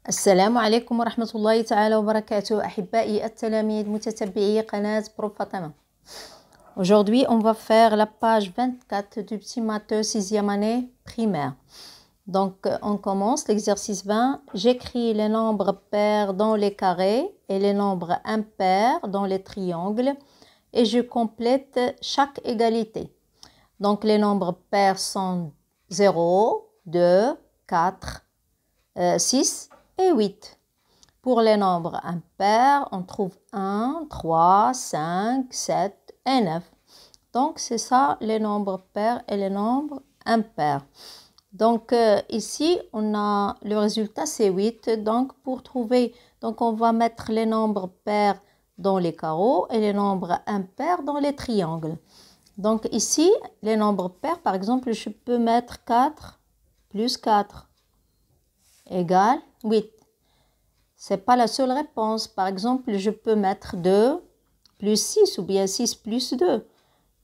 السلام عليكم ورحمة الله تعالى وبركاته أحبائي التلاميذ متتبعي قناة بروف فاطمة. Aujourd'hui, on va faire la page 24 du petit matheux 6e année primaire. Donc, on commence l'exercice 20. J'écris les nombres pairs dans les carrés et les nombres impairs dans les triangles et je complète chaque égalité. Donc, les nombres pairs sont 0, 2, 4, 6 et 8. Pour les nombres impairs, on trouve 1, 3, 5, 7 et 9. Donc, c'est ça les nombres pairs et les nombres impairs. Donc, ici, on a le résultat, c'est 8. Donc, pour trouver, donc on va mettre les nombres pairs dans les carreaux et les nombres impairs dans les triangles. Donc, ici, les nombres pairs, par exemple, je peux mettre 4 plus 4 égale 8. Ce n'est pas la seule réponse. Par exemple, je peux mettre 2 plus 6 ou bien 6 plus 2.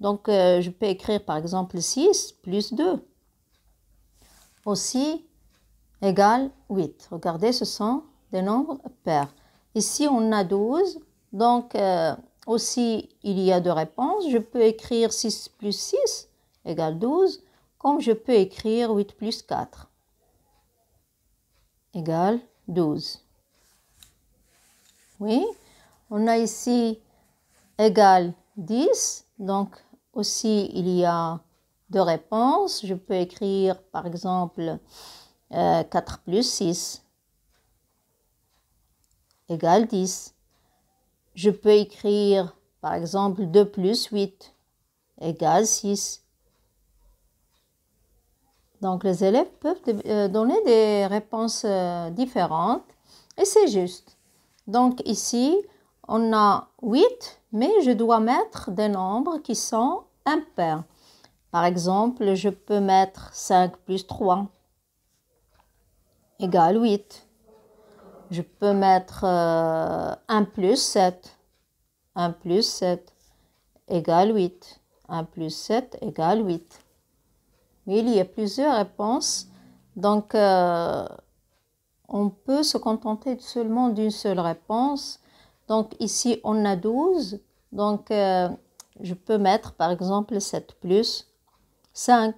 Donc, je peux écrire par exemple 6 plus 2. Aussi égale 8. Regardez, ce sont des nombres pairs. Ici, on a 12. Donc, aussi, il y a deux réponses. Je peux écrire 6 plus 6 égale 12. Comme je peux écrire 8 plus 4 égale 12. Oui, on a ici égale 10. Donc, aussi, il y a deux réponses. Je peux écrire, par exemple, 4 plus 6 égale 10. Je peux écrire, par exemple, 2 plus 8 égale 6. Donc, les élèves peuvent donner des réponses différentes et c'est juste. Donc, ici, on a 8, mais je dois mettre des nombres qui sont impairs. Par exemple, je peux mettre 5 plus 3 égale 8. Je peux mettre 1 plus 7. 1 plus 7 égale 8. 1 plus 7 égale 8. Oui, il y a plusieurs réponses. Donc, on peut se contenter seulement d'une seule réponse. Donc, ici, on a 12. Donc, je peux mettre, par exemple, 7 plus 5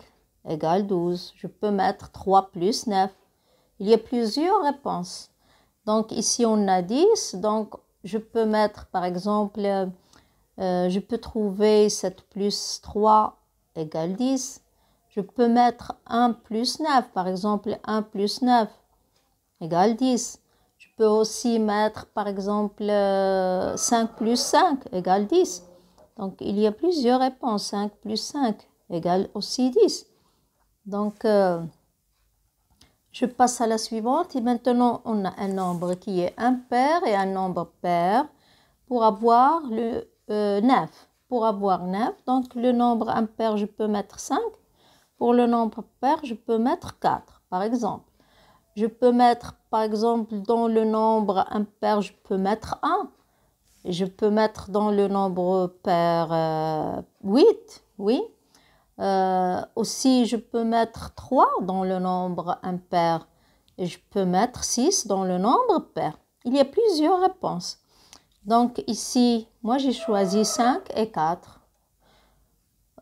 égale 12. Je peux mettre 3 plus 9. Il y a plusieurs réponses. Donc, ici, on a 10. Donc, je peux mettre, par exemple, je peux trouver 7 plus 3 égale 10. Je peux mettre 1 plus 9. Par exemple, 1 plus 9 égale 10. Je peux aussi mettre, par exemple, 5 plus 5 égale 10. Donc, il y a plusieurs réponses. 5 plus 5 égale aussi 10. Donc, je passe à la suivante. Et maintenant, on a un nombre qui est impair et un nombre pair pour avoir le 9. Pour avoir 9, donc le nombre impair, je peux mettre 5. Pour le nombre pair, je peux mettre 4, par exemple. Je peux mettre, par exemple, dans le nombre impair, je peux mettre 1. Je peux mettre dans le nombre pair 8, oui. Aussi, je peux mettre 3 dans le nombre impair. Et je peux mettre 6 dans le nombre pair. Il y a plusieurs réponses. Donc, ici, moi, j'ai choisi 5 et 4.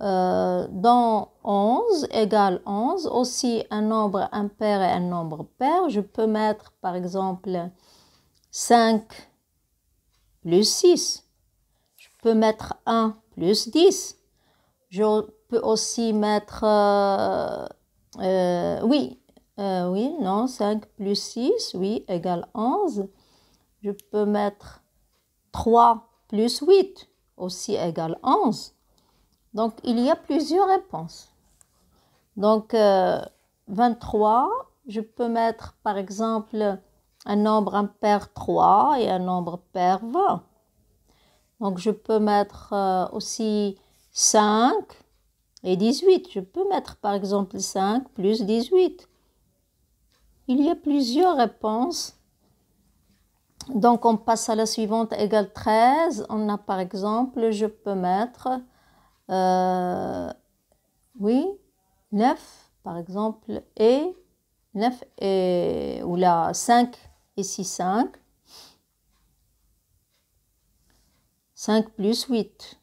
Dans 11 égale 11, aussi un nombre impair et un nombre pair, je peux mettre par exemple 5 plus 6. Je peux mettre 1 plus 10. Je peux aussi mettre, 5 plus 6, oui, égale 11. Je peux mettre 3 plus 8, aussi égale 11. Donc, il y a plusieurs réponses. Donc, 23, je peux mettre, par exemple, un nombre impair 3 et un nombre pair 20. Donc, je peux mettre aussi 5 et 18. Je peux mettre, par exemple, 5 plus 18. Il y a plusieurs réponses. Donc, on passe à la suivante, égale 13. On a, par exemple, je peux mettre... 9 par exemple et 9 et ou là 5 ici 5. 5 plus 8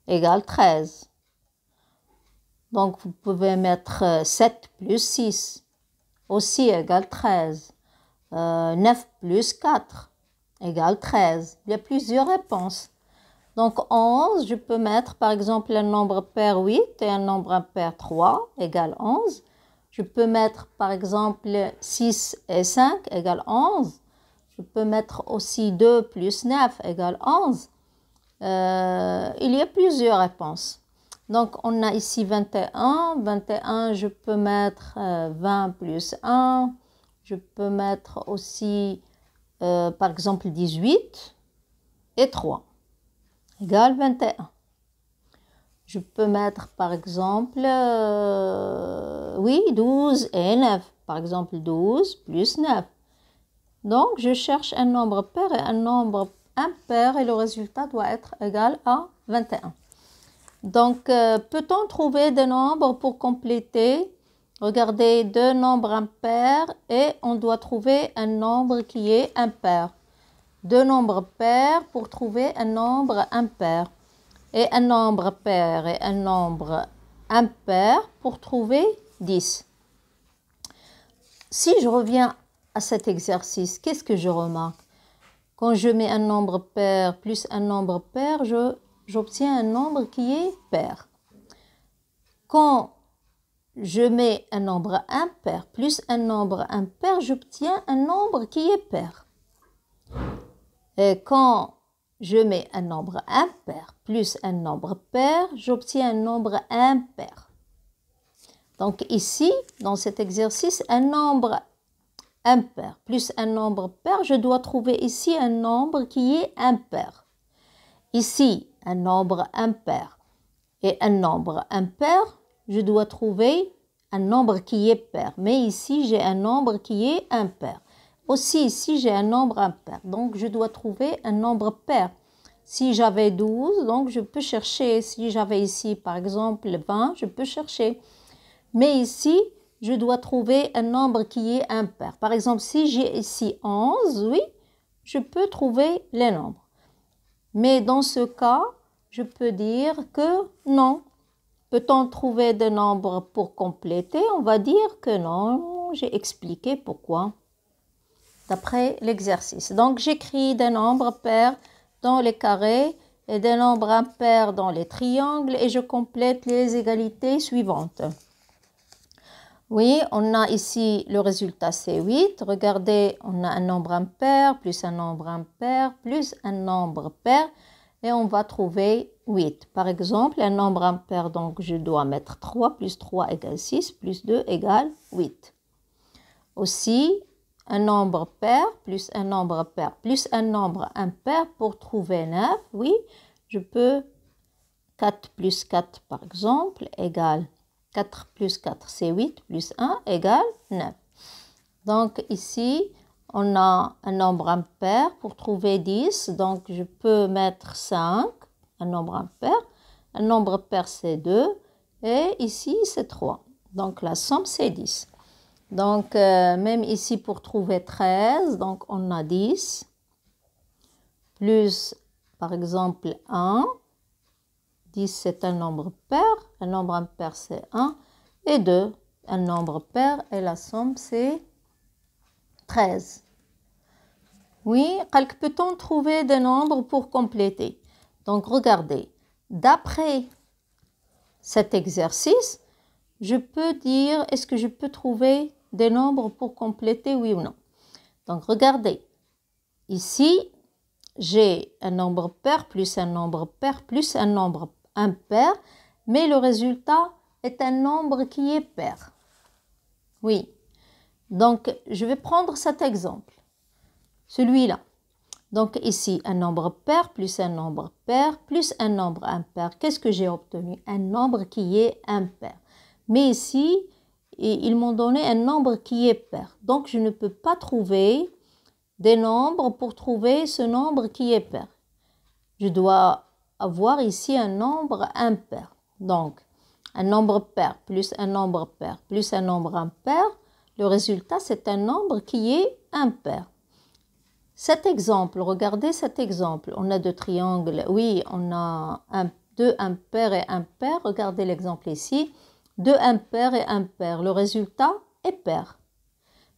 égale 13. Donc, vous pouvez mettre 7 plus 6 aussi égale 13. 9 plus 4 égale 13. Il y a plusieurs réponses. Donc, 11, je peux mettre par exemple un nombre pair 8 et un nombre impair 3 égale 11. Je peux mettre par exemple 6 et 5 égale 11. Je peux mettre aussi 2 plus 9 égale 11. Il y a plusieurs réponses. Donc, on a ici 21. 21, je peux mettre 20 plus 1. Je peux mettre aussi, par exemple, 18 et 3 égale 21. Je peux mettre, par exemple, 12 et 9. Par exemple, 12 plus 9. Donc, je cherche un nombre pair et un nombre impair et le résultat doit être égal à 21. Donc, peut-on trouver des nombres pour compléter? Regardez, deux nombres impairs et on doit trouver un nombre qui est impair. Deux nombres pairs pour trouver un nombre impair. Et un nombre pair et un nombre impair pour trouver 10. Si je reviens à cet exercice, qu'est-ce que je remarque? Quand je mets un nombre pair plus un nombre pair, j'obtiens un nombre qui est pair. Quand je mets un nombre impair plus un nombre impair, j'obtiens un nombre qui est pair. Et quand je mets un nombre impair plus un nombre pair, j'obtiens un nombre impair. Donc ici, dans cet exercice, un nombre impair plus un nombre pair, je dois trouver ici un nombre qui est impair. Ici, un nombre impair et un nombre impair, je dois trouver un nombre qui est pair. Mais ici, j'ai un nombre qui est impair. Aussi, ici, j'ai un nombre impair. Donc, je dois trouver un nombre pair. Si j'avais 12, donc je peux chercher. Si j'avais ici, par exemple, 20, je peux chercher. Mais ici, je dois trouver un nombre qui est impair. Par exemple, si j'ai ici 11, oui, je peux trouver les nombres. Mais dans ce cas, je peux dire que non. Peut-on trouver des nombres pour compléter? On va dire que non. J'ai expliqué pourquoi. D'après l'exercice. Donc, j'écris des nombres pairs dans les carrés et des nombres impairs dans les triangles et je complète les égalités suivantes. Oui, on a ici le résultat, c'est 8. Regardez, on a un nombre impair plus un nombre impair plus un nombre pair et on va trouver 8. Par exemple, un nombre impair, donc je dois mettre 3 plus 3 égale 6 plus 2 égale 8. Aussi, un nombre pair plus un nombre pair plus un nombre impair pour trouver 9. Oui, je peux 4 plus 4 par exemple égale 4 plus 4 c'est 8 plus 1 égale 9. Donc ici, on a un nombre impair pour trouver 10. Donc je peux mettre 5, un nombre impair. Un nombre pair c'est 2 et ici c'est 3. Donc la somme c'est 10. Donc, même ici, pour trouver 13, donc on a 10, plus, par exemple, 1. 10, c'est un nombre pair. Un nombre impair, c'est 1. Et 2, un nombre pair. Et la somme, c'est 13. Oui, peut-on trouver des nombres pour compléter? Donc, regardez. D'après cet exercice, je peux dire, est-ce que je peux trouver des nombres pour compléter, oui ou non? Donc, regardez. Ici, j'ai un nombre pair plus un nombre pair plus un nombre impair, mais le résultat est un nombre qui est pair. Oui. Donc, je vais prendre cet exemple. Celui-là. Donc, ici, un nombre pair plus un nombre pair plus un nombre impair. Qu'est-ce que j'ai obtenu? Un nombre qui est impair. Mais ici, ils m'ont donné un nombre qui est pair. Donc, je ne peux pas trouver des nombres pour trouver ce nombre qui est pair. Je dois avoir ici un nombre impair. Donc, un nombre pair plus un nombre pair plus un nombre impair, le résultat, c'est un nombre qui est impair. Cet exemple, regardez cet exemple. On a deux triangles. Oui, on a deux impairs et impair. Regardez l'exemple ici. Deux impairs et impair. Le résultat est pair.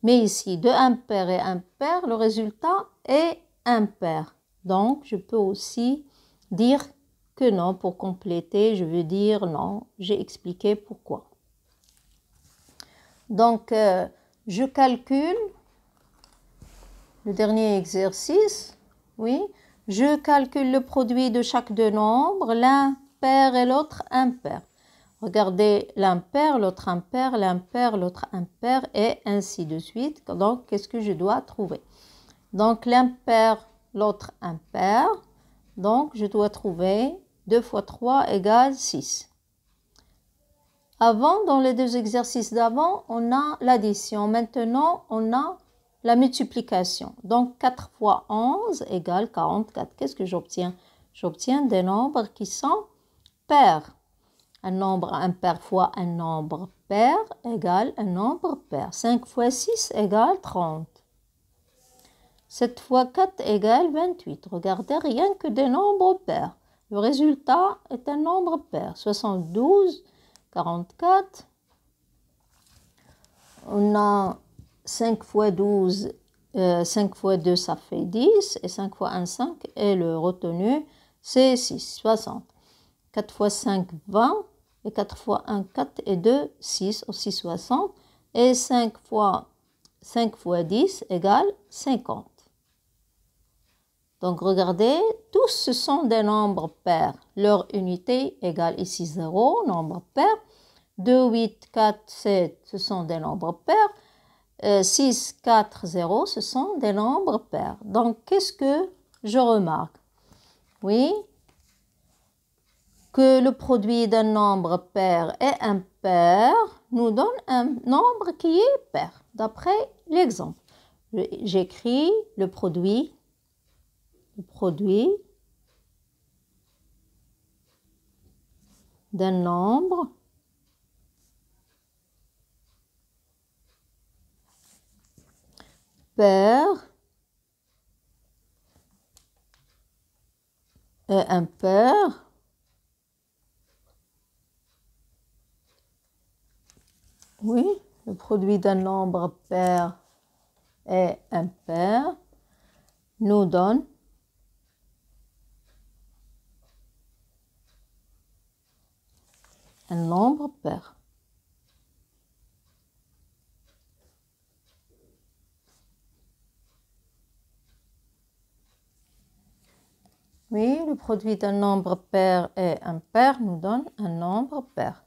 Mais ici, deux impairs et impair, le résultat est impair. Donc, je peux aussi dire que non. Pour compléter, je veux dire non. J'ai expliqué pourquoi. Donc, je calcule le dernier exercice. Oui, je calcule le produit de chaque deux nombres, l'un pair et l'autre impair. Regardez l'impair, l'autre impair, l'impair, l'autre impair et ainsi de suite. Donc, qu'est-ce que je dois trouver? Donc, l'impair, l'autre impair. Donc, je dois trouver 2 fois 3 égale 6. Avant, dans les deux exercices d'avant, on a l'addition. Maintenant, on a la multiplication. Donc, 4 fois 11 égale 44. Qu'est-ce que j'obtiens? J'obtiens des nombres qui sont pairs. Un nombre impair fois un nombre pair égale un nombre pair. 5 fois 6 égale 30. 7 fois 4 égale 28. Regardez, rien que des nombres pairs. Le résultat est un nombre pair. 72, 44. On a 5 fois 12, 5 fois 2, ça fait 10. Et 5 fois 1, 5. Et le retenu, c'est 6, 60. 4 fois 5, 20. Et 4 fois 1, 4. Et 2, 6, aussi 60. Et 5 fois 10 égale 50. Donc, regardez, tous ce sont des nombres pairs. Leur unité égale ici 0, nombre pair. 2, 8, 4, 7, ce sont des nombres pairs. 6, 4, 0, ce sont des nombres pairs. Donc, qu'est-ce que je remarque? Oui, que le produit d'un nombre pair et impair nous donne un nombre qui est pair, d'après l'exemple. J'écris le produit d'un nombre pair et impair oui, le produit d'un nombre pair et impair nous donne un nombre pair. Oui, le produit d'un nombre pair et impair nous donne un nombre pair.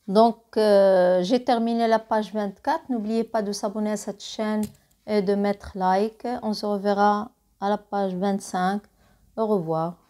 Donc, j'ai terminé la page 24. N'oubliez pas de s'abonner à cette chaîne et de mettre like. On se reverra à la page 25. Au revoir.